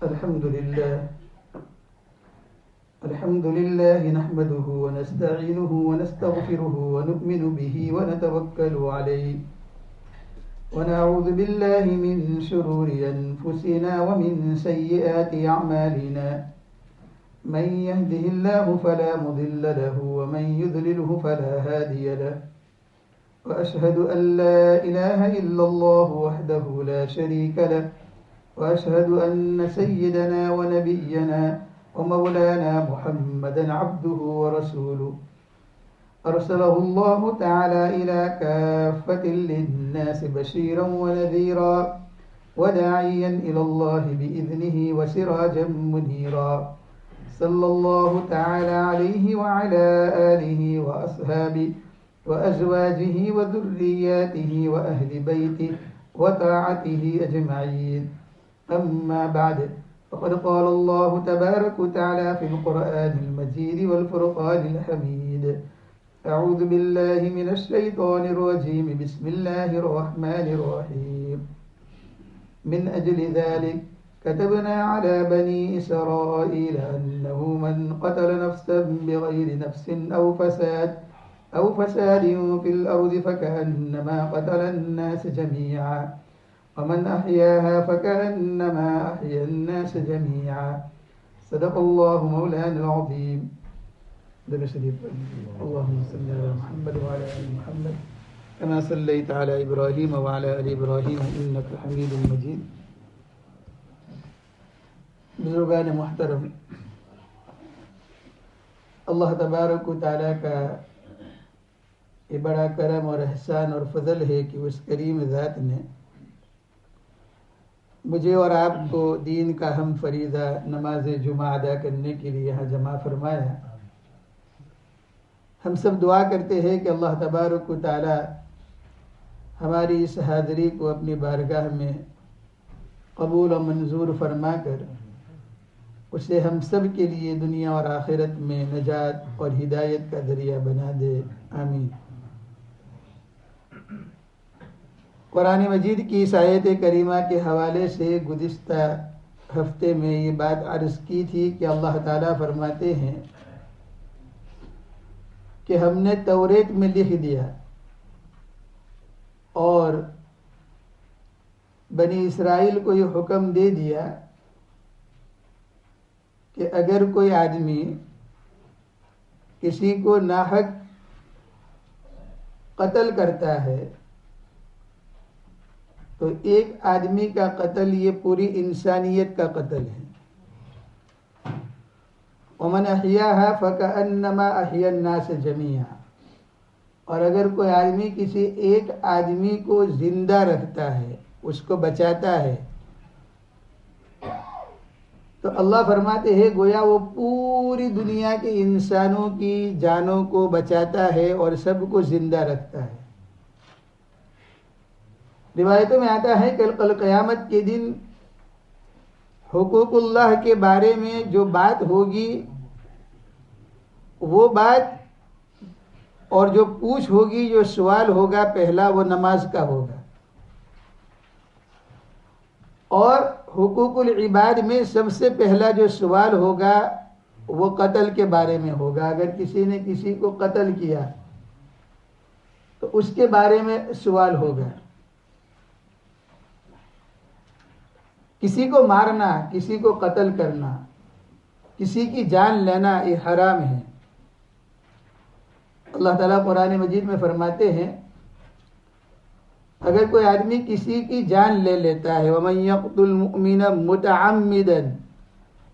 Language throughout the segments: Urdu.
الحمد لله نحمده ونستعينه ونستغفره ونؤمن به ونتوكل عليه ونعوذ بالله من شرور أنفسنا ومن سيئات أعمالنا من يهده الله فلا مضل له ومن يضلله فلا هادي له وأشهد أن لا إله إلا الله وحده لا شريك له وأشهد أن سيدنا ونبينا ومولانا محمدا عبده ورسوله أرسله الله تعالى إلى كافة للناس بشيرا ونذيرا وداعيا إلى الله بإذنه وسراجا منيرا صلى الله تعالى عليه وعلى آله وأصحابه وأزواجه وذرياته وأهل بيته وطاعته أجمعين. أما بعد فقد قال الله تبارك وتعالى في القرآن المجيد والفرقان الحميد: أعوذ بالله من الشيطان الرجيم بسم الله الرحمن الرحيم. من أجل ذلك كتبنا على بني إسرائيل أنه من قتل نفسا بغير نفس أو فساد في الأرض فكأنما قتل الناس جميعا ومن أحياها فكأنما أحيا الناس جميعا. صدق الله مولانا العظيم. اللهم صل على محمد وعلى آل محمد كما صليت على إبراهيم وعلى آل إبراهيم إنك حميد مجيد. بزرگان محترم، اللہ تبارک و تعالیٰ کا یہ بڑا کرم اور احسان اور فضل ہے کہ اس کریم ذات نے مجھے اور آپ کو دین کا ہم فریضہ نماز جمعہ ادا کرنے کے لیے یہاں جمع فرمایا. ہم سب دعا کرتے ہیں کہ اللہ تبارک و تعالی ہماری اس حاضری کو اپنی بارگاہ میں قبول و منظور فرما کر اسے ہم سب کے لیے دنیا اور آخرت میں نجات اور ہدایت کا ذریعہ بنا دے. آمین. قرآن مجید کی اس آیت کریمہ کے حوالے سے گزشتہ ہفتے میں یہ بات عرض کی تھی کہ اللہ تعالیٰ فرماتے ہیں کہ ہم نے توریت میں لکھ دیا اور بنی اسرائیل کو یہ حکم دے دیا کہ اگر کوئی آدمی کسی کو ناحق قتل کرتا ہے تو ایک آدمی کا قتل یہ پوری انسانیت کا قتل ہے. ومن احیاها فکأنما احیا الناس جميعا. اور اگر کوئی آدمی کسی ایک آدمی کو زندہ رکھتا ہے، اس کو بچاتا ہے، تو اللہ فرماتے ہیں گویا وہ پوری دنیا کے انسانوں کی جانوں کو بچاتا ہے اور سب کو زندہ رکھتا ہے. روایتوں میں آتا ہے کہ کل قیامت کے دن حقوق اللہ کے بارے میں جو بات ہوگی وہ بات اور جو پوچھ ہوگی، جو سوال ہوگا، پہلا وہ نماز کا ہوگا. اور حقوق العباد میں سب سے پہلا جو سوال ہوگا وہ قتل کے بارے میں ہوگا. اگر کسی نے کسی کو قتل کیا تو اس کے بارے میں سوال ہوگا. کسی کو مارنا، کسی کو قتل کرنا، کسی کی جان لینا یہ حرام ہے. اللہ تعالیٰ قرآن مجید میں فرماتے ہیں اگر کوئی آدمی کسی کی جان لے لیتا ہے وَمَن يَقْتُلْ مُؤْمِنًا مُتَعَمِّدًا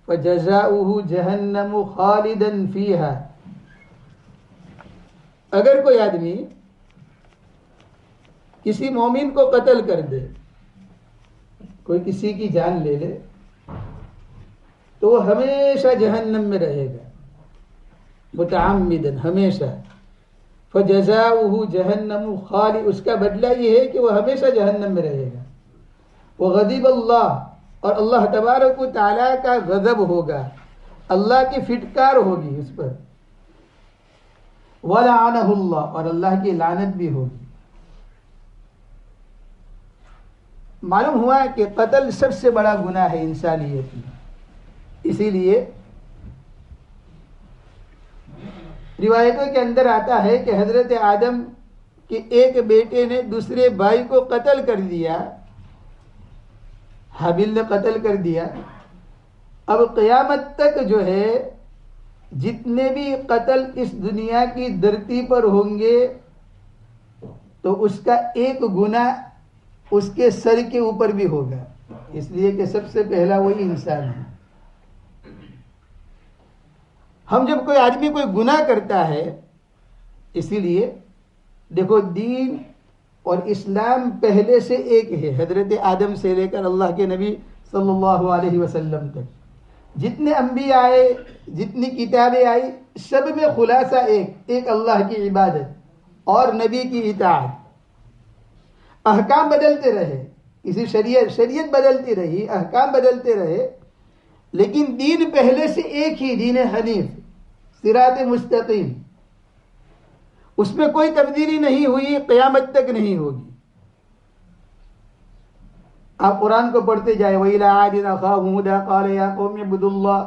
فَجَزَاؤُهُ جَهَنَّمُ خَالِدًا فِيهَا. اگر کوئی آدمی کسی مومن کو قتل کر دے، کوئی کسی کی جان لے لے، تو وہ ہمیشہ جہنم میں رہے گا، متعمدن، ہمیشہ. فجزاؤہ جہنم خالد، اس کا بدلہ یہ ہے کہ وہ ہمیشہ جہنم میں رہے گا. وغضب اللہ، اور اللہ تبارک و تعالیٰ کا غضب ہوگا، اللہ کی فٹکار ہوگی اس پر. ولعنہ اللہ، اور اللہ کی لعنت بھی ہوگی. معلوم ہوا کہ قتل سب سے بڑا گناہ ہے انسانیت میں. اسی لیے روایتوں کے اندر آتا ہے کہ حضرت آدم کے ایک بیٹے نے دوسرے بھائی کو قتل کر دیا، حابیل نے قتل کر دیا۔ اب قیامت تک جو ہے جتنے بھی قتل اس دنیا کی دھرتی پر ہوں گے تو اس کا ایک گناہ اس کے سر کے اوپر بھی ہوگا، اس لیے کہ سب سے پہلا وہی انسان ہے۔ ہم جب کوئی آدمی کوئی گناہ کرتا ہے، اسی لیے دیکھو دین اور اسلام پہلے سے ایک ہے، حضرت آدم سے لے کر اللہ کے نبی صلی اللہ علیہ وسلم تک جتنے انبیاء آئے، جتنی کتابیں آئی، سب میں خلاصہ ایک اللہ کی عبادت اور نبی کی اطاعت۔ احکام بدلتے رہے، کسی شریعت بدلتی رہی، احکام بدلتے رہے، لیکن دین پہلے سے ایک ہی، دین حنیف، صراط مستقیم، اس میں کوئی تبدیلی نہیں ہوئی، قیامت تک نہیں ہوگی۔ آپ قرآن کو پڑھتے جائیں، وَإِلَىٰ عَادٍ أَخَاهُمْ هُودًا قَالَ يَا قَوْمِ اعْبُدُوا اللَّهَ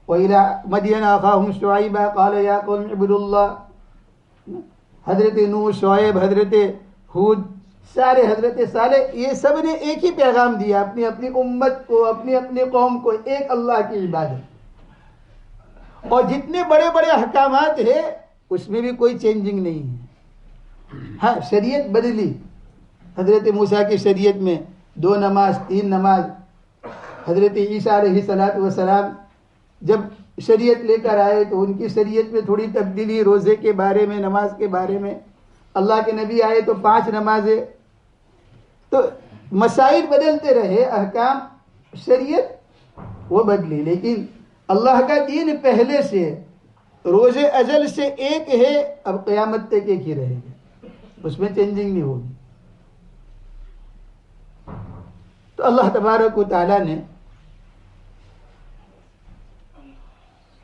وَإِلَىٰ مَدْيَنَ أَخَاهُمْ شُعَيْبًا قَالَ يَا قَوْمِ اعْبُدُوا اللَّهَ۔ حضرت نوح، شعیب، حضرت ہود، سارے حضرت صالح، یہ سب نے ایک ہی پیغام دیا اپنی اپنی امت کو، اپنی اپنی قوم کو، ایک اللہ کی عبادت۔ اور جتنے بڑے بڑے احکامات ہیں اس میں بھی کوئی چینجنگ نہیں ہے۔ ہاں شریعت بدلی، حضرت موسیٰ کی شریعت میں 2 نماز 3 نماز، حضرت عیسیٰ علیہ السلام جب شریعت لے کر آئے تو ان کی شریعت میں تھوڑی تبدیلی، روزے کے بارے میں، نماز کے بارے میں۔ اللہ کے نبی آئے تو 5 نمازیں۔ تو مسائل بدلتے رہے، احکام، شریعت وہ بدلی، لیکن اللہ کا دین پہلے سے روز ازل سے ایک ہے، اب قیامت تک ایک ہی رہے گا، اس میں چینجنگ نہیں ہوگی۔ تو اللہ تبارک و تعالیٰ نے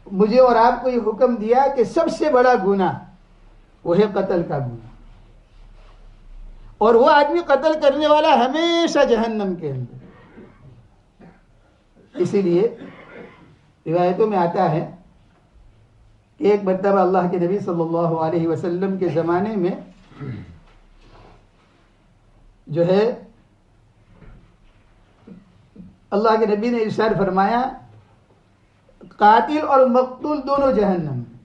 مجھے اور آپ کو یہ حکم دیا کہ سب سے بڑا گناہ وہ ہے قتل کا گناہ، اور وہ آدمی قتل کرنے والا ہمیشہ جہنم کے اندر۔ اسی لیے روایتوں میں آتا ہے کہ ایک مرتبہ اللہ کے نبی صلی اللہ علیہ وسلم کے زمانے میں جو ہے اللہ کے نبی نے ارشاد فرمایا قاتل اور مقتول دونوں جہنم میں۔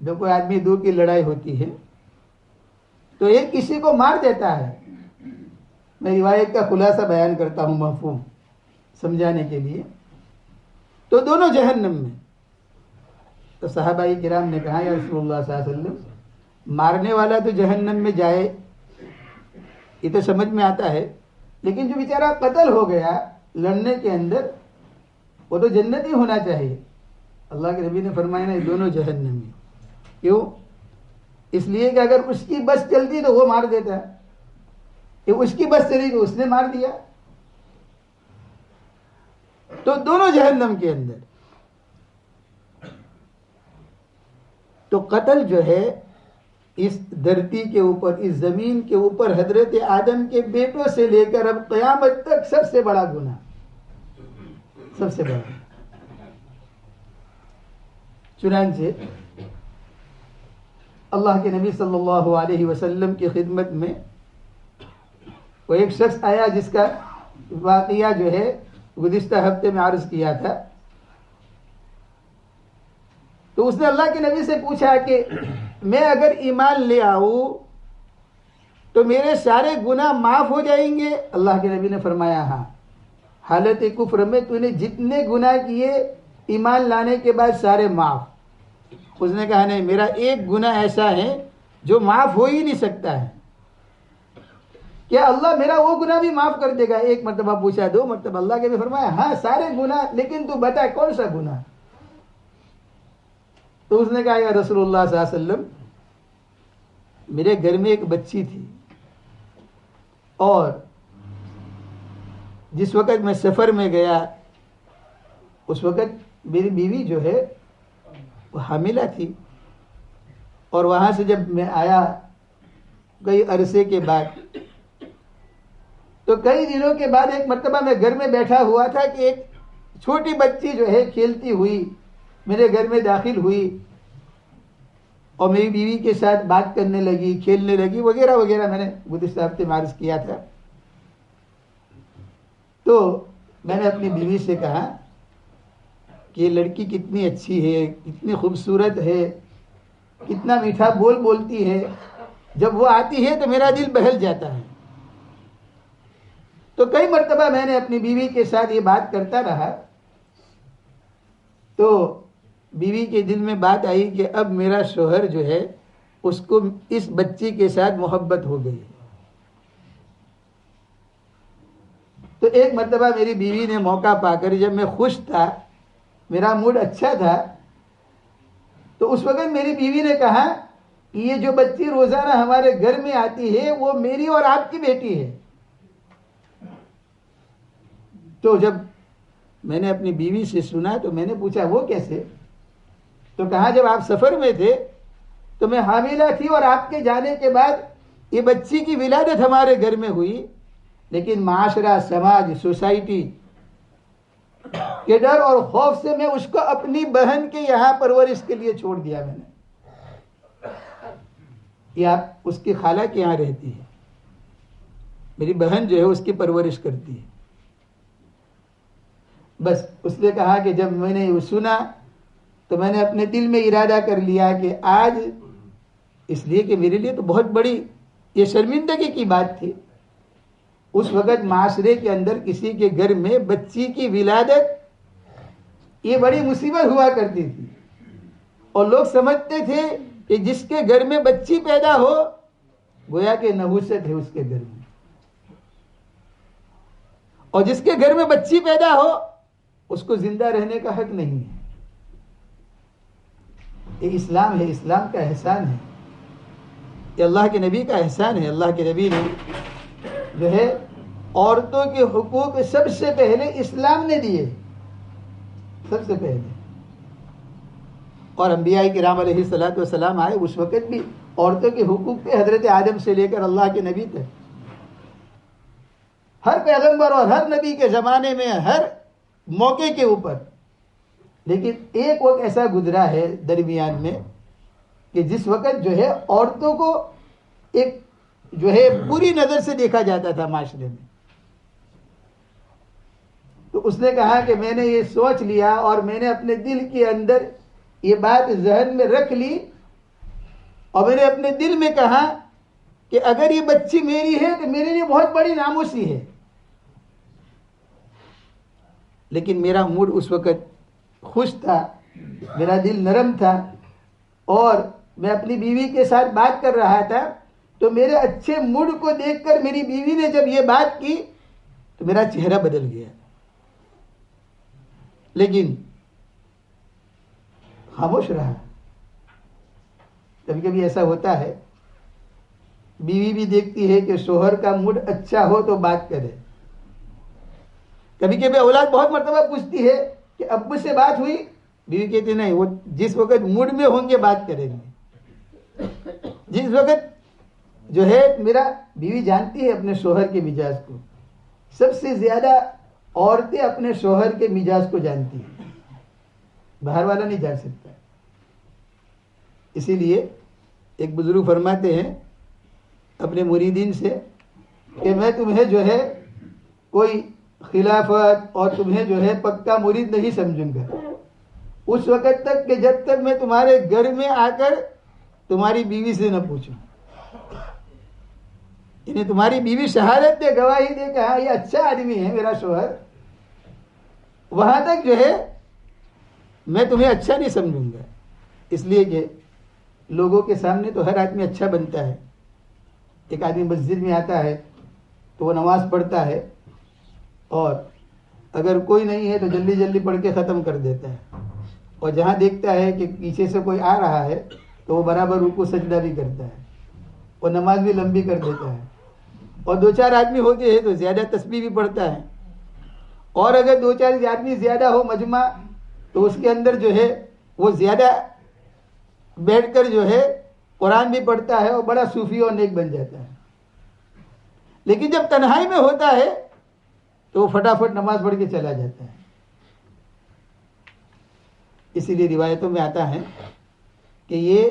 جب کوئی آدمی دو کی لڑائی ہوتی ہے تو ایک کسی کو مار دیتا ہے، میں روایت کا خلاصہ بیان کرتا ہوں مفہوم سمجھانے کے لیے، تو دونوں جہنم میں۔ تو صحابہ کرام نے کہا یا رسول اللہ صلی اللہ علیہ وسلم، مارنے والا تو جہنم میں جائے یہ تو سمجھ میں آتا ہے، لیکن جو بیچارہ قتل ہو گیا لڑنے کے اندر وہ تو جنتی ہونا چاہیے۔ اللہ کے نبی نے فرمایا نا دونوں جہنم میں۔ کیوں؟ اس لیے کہ اگر اس کی بس چلتی تو وہ مار دیتا ہے، کہ اس کی بس چلی تو اس نے مار دیا، تو دونوں جہنم کے اندر۔ تو قتل جو ہے اس دھرتی کے اوپر، اس زمین کے اوپر حضرت آدم کے بیٹوں سے لے کر اب قیامت تک سب سے بڑا گناہ، سب سے بڑا۔ چنانچہ اللہ کے نبی صلی اللہ علیہ وسلم کی خدمت میں وہ ایک شخص آیا جس کا واقعہ جو ہے گزشتہ ہفتے میں عرض کیا تھا۔ تو اس نے اللہ کے نبی سے پوچھا کہ میں اگر ایمان لے آؤں تو میرے سارے گناہ معاف ہو جائیں گے؟ اللہ کے نبی نے فرمایا ہاں، حالت کفر میں تو نے جتنے گناہ کیے ایمان لانے کے بعد سارے معاف۔ اس نے کہا نہیں، میرا ایک گناہ ایسا ہے جو معاف ہو ہی نہیں سکتا ہے، کیا اللہ میرا وہ گناہ بھی معاف کر دے گا؟ ایک مرتبہ پوچھا، 2 مرتبہ، اللہ کے نبی فرمایا ہاں سارے گناہ، لیکن تو بتا کون سا گناہ؟ تو اس نے کہا یا رسول اللہ صلی اللہ علیہ وسلم، میرے گھر میں ایک بچی تھی اور جس وقت میں سفر میں گیا اس وقت میری بیوی جو ہے وہ حاملہ تھی، اور وہاں سے جب میں آیا کئی عرصے کے بعد، تو کئی دنوں کے بعد ایک مرتبہ میں گھر میں بیٹھا ہوا تھا کہ ایک چھوٹی بچی جو ہے کھیلتی ہوئی میرے گھر میں داخل ہوئی اور میری بیوی کے ساتھ بات کرنے لگی، کھیلنے لگی وغیرہ وغیرہ، میں نے گزشتہ ہفتے میں عرض کیا تھا. تو میں نے اپنی بیوی سے کہا کہ یہ لڑکی کتنی اچھی ہے، کتنی خوبصورت ہے، کتنا میٹھا بول بولتی ہے، جب وہ آتی ہے تو میرا دل بہل جاتا ہے. تو کئی مرتبہ میں نے اپنی بیوی کے ساتھ یہ بات کرتا رہا، تو بیوی کے دل میں بات آئی کہ اب میرا شوہر جو ہے اس کو اس بچی کے ساتھ محبت ہو گئی. تو ایک مرتبہ میری بیوی نے موقع پا کر، جب میں خوش تھا، میرا موڈ اچھا تھا، تو اس وقت میری بیوی نے کہا کہ یہ جو بچی روزانہ ہمارے گھر میں آتی ہے وہ میری اور آپ کی بیٹی ہے. تو جب میں نے اپنی بیوی سے سنا تو میں نے پوچھا وہ کیسے؟ تو کہا جب آپ سفر میں تھے تو میں حاملہ تھی، اور آپ کے جانے کے بعد یہ بچی کی ولادت ہمارے گھر میں ہوئی، لیکن معاشرہ، سماج، سوسائٹی کے ڈر اور خوف سے میں اس کو اپنی بہن کے یہاں پرورش کے لیے چھوڑ دیا. میں نے یہ آپ اس کی خالہ کے یہاں رہتی ہے، میری بہن جو ہے اس کی پرورش کرتی ہے. بس اس نے کہا کہ جب میں نے یہ سنا تو میں نے اپنے دل میں ارادہ کر لیا کہ آج، اس لیے کہ میرے لیے تو بہت بڑی یہ شرمندگی کی بات تھی. اس وقت معاشرے کے اندر کسی کے گھر میں بچی کی ولادت یہ بڑی مصیبت ہوا کرتی تھی، اور لوگ سمجھتے تھے کہ جس کے گھر میں بچی پیدا ہو گویا کہ نحوست ہے اس کے گھر میں، اور جس کے گھر میں بچی پیدا ہو اس کو زندہ رہنے کا حق نہیں ہے. یہ اسلام ہے، اسلام کا احسان ہے، یہ اللہ کے نبی کا احسان ہے. اللہ کے نبی نے جو ہے عورتوں کے حقوق سب سے پہلے اسلام نے دیے، سب سے پہلے. اور انبیاء کرام علیہ الصلوۃ والسلام آئے، اس وقت بھی عورتوں کے حقوق پہ حضرت آدم سے لے کر اللہ کے نبی تک ہر پیغمبر اور ہر نبی کے زمانے میں ہر موقع کے اوپر. لیکن ایک وقت ایسا گزرا ہے درمیان میں کہ جس وقت جو ہے عورتوں کو ایک جو ہے بری نظر سے دیکھا جاتا تھا معاشرے میں. تو اس نے کہا کہ میں نے یہ سوچ لیا اور میں نے اپنے دل کے اندر یہ بات ذہن میں رکھ لی، اور میں نے اپنے دل میں کہا کہ اگر یہ بچی میری ہے تو میرے لیے بہت بڑی ناموسی ہے. لیکن میرا موڈ اس وقت خوش تھا، میرا دل نرم تھا، اور میں اپنی بیوی کے ساتھ بات کر رہا تھا. تو میرے اچھے موڈ کو دیکھ کر میری بیوی نے جب یہ بات کی تو میرا چہرہ بدل گیا، لیکن خاموش رہا. کبھی کبھی ایسا ہوتا ہے، بیوی بھی دیکھتی ہے کہ شوہر کا موڈ اچھا ہو تو بات کرے. کبھی کبھی اولاد بہت مرتبہ پوچھتی ہے کہ ابو سے بات ہوئی، بیوی کہتی نہیں، وہ جس وقت موڈ میں ہوں گے بات کریں گے. جس وقت جو ہے میرا بیوی جانتی ہے اپنے شوہر کے مزاج کو، سب سے زیادہ عورتیں اپنے شوہر کے مزاج کو جانتی ہیں، باہر والا نہیں جان سکتا. اسی لیے ایک بزرگ فرماتے ہیں اپنے مریدین سے کہ میں تمہیں جو ہے کوئی خلافت اور تمہیں جو ہے پکا مرید نہیں سمجھوں گا اس وقت تک کہ جب تک میں تمہارے گھر میں آ کر تمہاری بیوی سے نہ پوچھوں. یعنی تمہاری بیوی شہادت دے، گواہی دے کہ ہاں یہ اچھا آدمی ہے میرا شوہر، وہاں تک جو ہے میں تمہیں اچھا نہیں سمجھوں گا. اس لیے کہ لوگوں کے سامنے تو ہر آدمی اچھا بنتا ہے. ایک آدمی مسجد میں آتا ہے تو وہ نماز پڑھتا ہے، اور اگر کوئی نہیں ہے تو جلدی جلدی پڑھ کے ختم کر دیتا ہے، اور جہاں دیکھتا ہے کہ پیچھے سے کوئی آ رہا ہے تو وہ برابر رکوع سجدہ بھی کرتا ہے، اور نماز بھی لمبی کر دیتا ہے. اور دو چار آدمی ہوتے ہیں تو زیادہ تسبیح بھی پڑھتا ہے، اور اگر دو چار آدمی زیادہ ہو مجمع تو اس کے اندر جو ہے وہ زیادہ بیٹھ کر جو ہے قرآن بھی پڑھتا ہے اور بڑا صوفی اور نیک بن جاتا ہے. لیکن جب تنہائی میں ہوتا ہے تو وہ فٹافٹ نماز پڑھ کے چلا جاتا ہے. اسی لیے روایتوں میں آتا ہے کہ یہ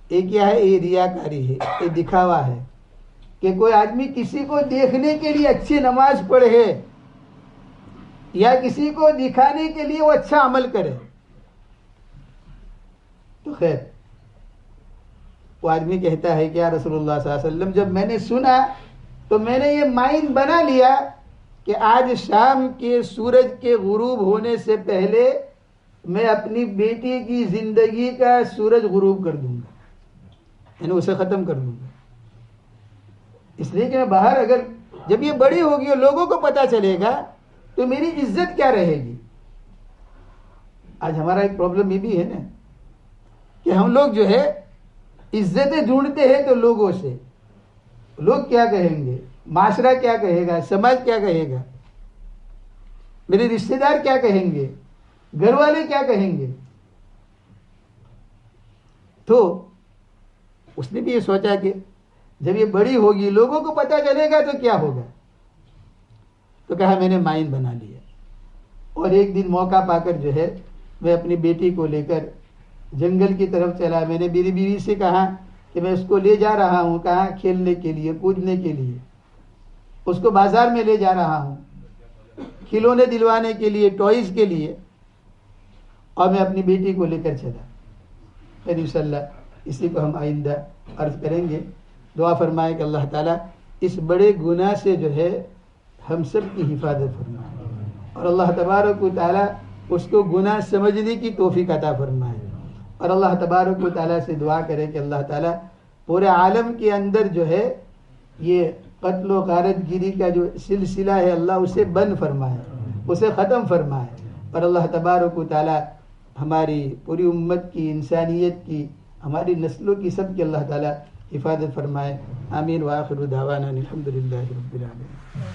کیا ہے، یہ ریاکاری ہے، یہ دکھاوا ہے کہ کوئی آدمی کسی کو دیکھنے کے لیے اچھی نماز پڑھے یا کسی کو دکھانے کے لیے وہ اچھا عمل کرے، تو خیر وہ آدمی کہتا ہے کہ یا رسول اللہ صلی اللہ علیہ وسلم، جب میں نے سنا تو میں نے یہ مائنڈ بنا لیا کہ آج شام کے سورج کے غروب ہونے سے پہلے میں اپنی بیٹی کی زندگی کا سورج غروب کر دوں گا، یعنی اسے ختم کر دوں گا، اس لیے کہ میں باہر اگر جب یہ بڑی ہوگی اور لوگوں کو پتہ چلے گا تو میری عزت کیا رہے گی۔ آج ہمارا ایک پرابلم یہ بھی ہے نا کہ ہم لوگ جو ہے عزتیں ڈھونڈتے ہیں تو لوگوں سے، لوگ کیا کہیں گے، معاشرہ کیا کہے گا، سماج کیا کہے گا، میرے رشتہ دار کیا کہیں گے، گھر والے کیا کہیں گے۔ تو اس نے بھی یہ سوچا کہ جب یہ بڑی ہوگی لوگوں کو پتہ چلے گا تو کیا ہوگا، تو کہا میں نے مائنڈ بنا لیا، اور ایک دن موقع پا کر جو ہے میں اپنی بیٹی کو لے کر جنگل کی طرف چلا۔ میں نے میری بیوی سے کہا کہ میں اس کو لے جا رہا ہوں، کہاں، کھیلنے کے لیے، کودنے کے لیے، اس کو بازار میں لے جا رہا ہوں کھلونے دلوانے کے لیے، ٹوائز کے لیے، اور میں اپنی بیٹی کو لے کر چلا۔ پھر انشاءاللہ اسی کو ہم آئندہ عرض کریں گے۔ دعا فرمائے کہ اللہ تعالیٰ اس بڑے گناہ سے جو ہے ہم سب کی حفاظت فرمائے، اور اللہ تبارک و تعالیٰ اس کو گناہ سمجھنے کی توفیق عطا فرمائے، اور اللہ تبارک و تعالیٰ سے دعا کرے کہ اللہ تعالیٰ پورے عالم کے اندر جو ہے یہ قتل و غارت گیری کا جو سلسلہ ہے اللہ اسے بند فرمائے، اسے ختم فرمائے، اور اللہ تبارک و تعالیٰ ہماری پوری امت کی، انسانیت کی، ہماری نسلوں کی، سب کی اللہ تعالیٰ حفاظت فرمائے۔ آمین وآخر دعوانا الحمدللہ رب العالمین۔